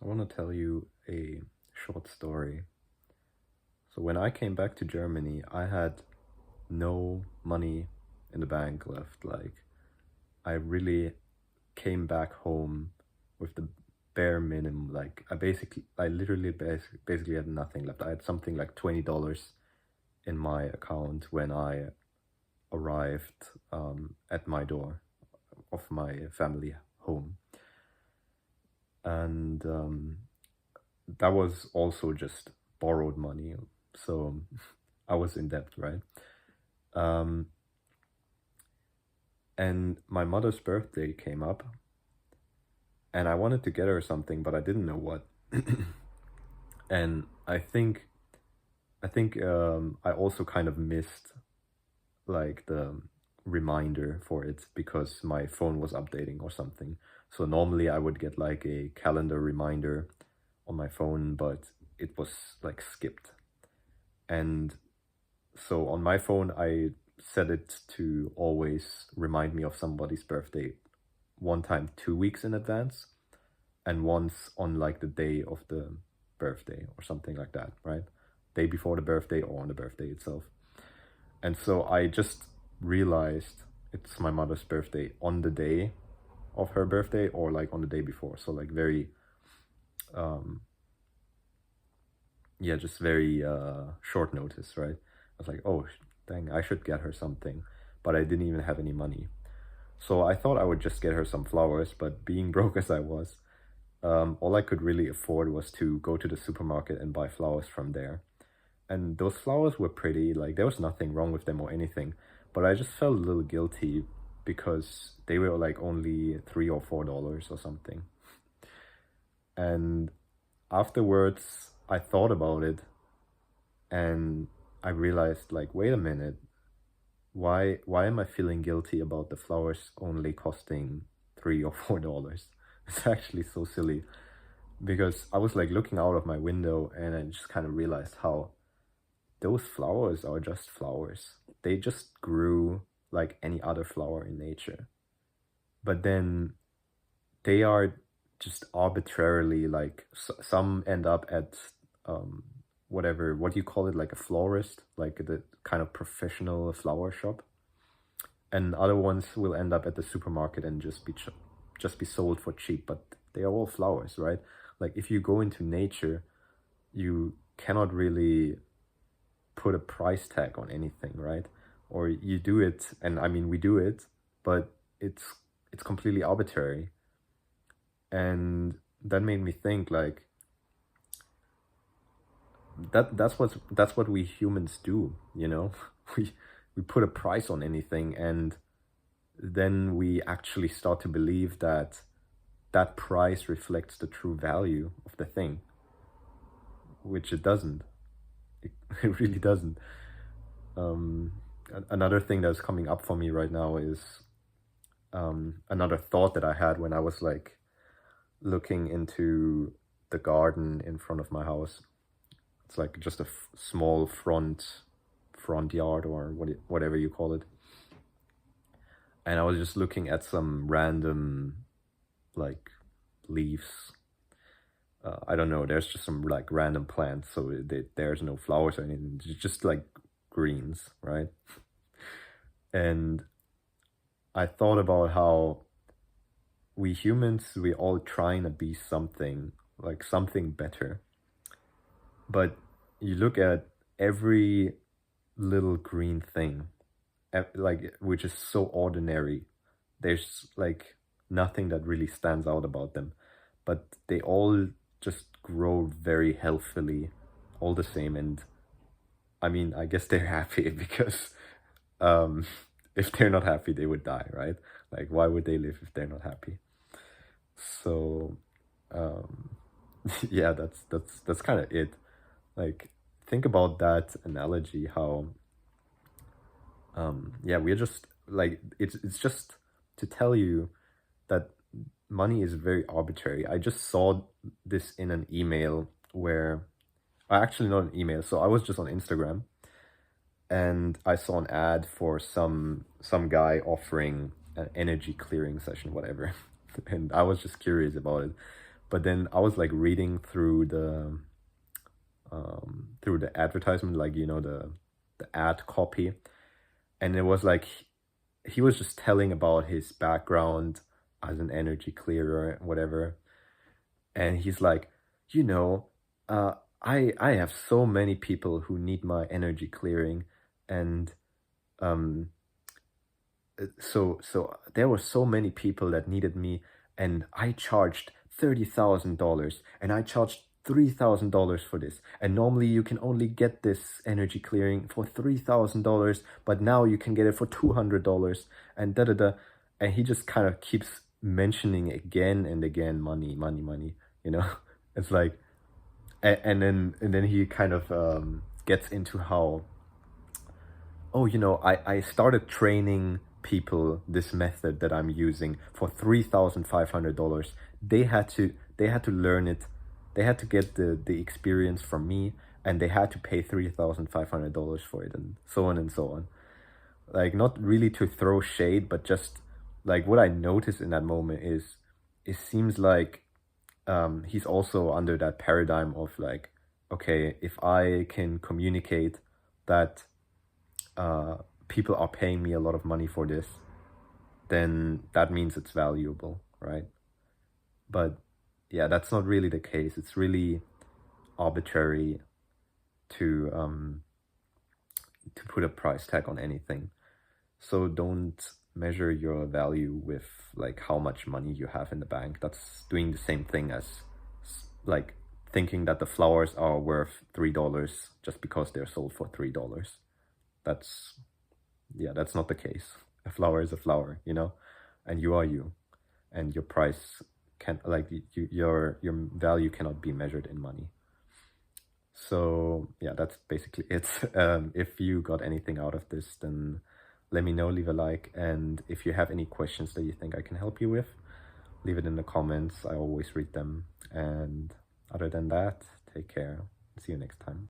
I want to tell you a short story. So when I came back to Germany, I had no money in the bank left. Like, I really came back home with the bare minimum. Like, I literally basically had nothing left. I had something like $20 in my account when I arrived at my door of my family home. And that was also just borrowed money. So I was in debt, right? Um, and my mother's birthday came up, and I wanted to get her something, but I didn't know what. And I think I also kind of missed like the reminder for it because my phone was updating or something. So normally I would get like a calendar reminder on my phone, but it was like skipped. And so on my phone, I set it to always remind me of somebody's birthday one time 2 weeks in advance, and once on like the day of the birthday or something like that, right? Day before the birthday or on the birthday itself. And so I just realized it's my mother's birthday on the day of her birthday or like on the day before. So like very, um, yeah, just very short notice, right? I was like, oh, dang, I should get her something, but I didn't even have any money. So I thought I would just get her some flowers, but being broke as I was, all I could really afford was to go to the supermarket and buy flowers from there. And those flowers were pretty, like there was nothing wrong with them or anything, but I just felt a little guilty because they were like only $3 or $4 or something. And afterwards, I thought about it and I realized like, wait a minute, why am I feeling guilty about the flowers only costing $3 or $4? It's actually so silly because I was like looking out of my window and I just kind of realized how those flowers are just flowers. They just grew like any other flower in nature. But then they are just arbitrarily like some end up at um whatever, what do you call it, like a florist, like the kind of professional flower shop, and other ones will end up at the supermarket and just be sold for cheap, but they are all flowers, right? Like if you go into nature, you cannot really put a price tag on anything, right? Or you do it, and I mean we do it, but it's completely arbitrary. And that made me think like that's what we humans do, you know? We we put a price on anything, and then we actually start to believe that that price reflects the true value of the thing, which it doesn't. It, it really doesn't. Um, Another thing that's coming up for me right now is another thought that I had when I was like looking into the garden in front of my house. It's like just a small front yard or whatever you call it. And I was just looking at some random like leaves. I don't know. There's just some like random plants, so there's no flowers or anything. It's just like greens, right? And I thought about how we humans, we all trying to be something, like something better. But you look at every little green thing, like which is so ordinary. There's like nothing that really stands out about them, but they all just grow very healthily, all the same. And I mean, I guess they're happy because um, if they're not happy, they would die, right? Like, why would they live if they're not happy? So, um, yeah, that's kind of it. Like, think about that analogy. How, yeah, we're just like it's just to tell you that money is very arbitrary. I just saw this in an email where, actually not an email. So I was just on Instagram and I saw an ad for some guy offering an energy clearing session, whatever. And I was just curious about it. But then I was like reading through the advertisement, like, you know, the ad copy, and it was like he was just telling about his background as an energy clearer, whatever. And he's like, you know, I have so many people who need my energy clearing, and um so there were so many people that needed me, and I charged $30,000, and I charged $3,000 for this. And normally you can only get this energy clearing for $3,000, but now you can get it for $200, and da da da. And he just kind of keeps mentioning again and again, money, money, money. You know, it's like, and then he kind of gets into how, oh, you know, I started training people this method that I'm using for $3,500. They had to learn it. They had to get the experience from me, and they had to pay $3,500 for it, and so on and so on. Like, not really to throw shade, but just like what I noticed in that moment is it seems like he's also under that paradigm of like, okay, if I can communicate that people are paying me a lot of money for this, then that means it's valuable, right? But yeah, that's not really the case. It's really arbitrary to put a price tag on anything. So don't measure your value with like how much money you have in the bank. That's doing the same thing as like thinking that the flowers are worth $3 just because they're sold for $3. That's, yeah, that's not the case. A flower is a flower, you know, and you are you, and your price can, like, your value cannot be measured in money. So yeah, that's basically it. If you got anything out of this, then let me know, leave a like, and if you have any questions that you think I can help you with, leave it in the comments. I always read them. And other than that, take care. See you next time.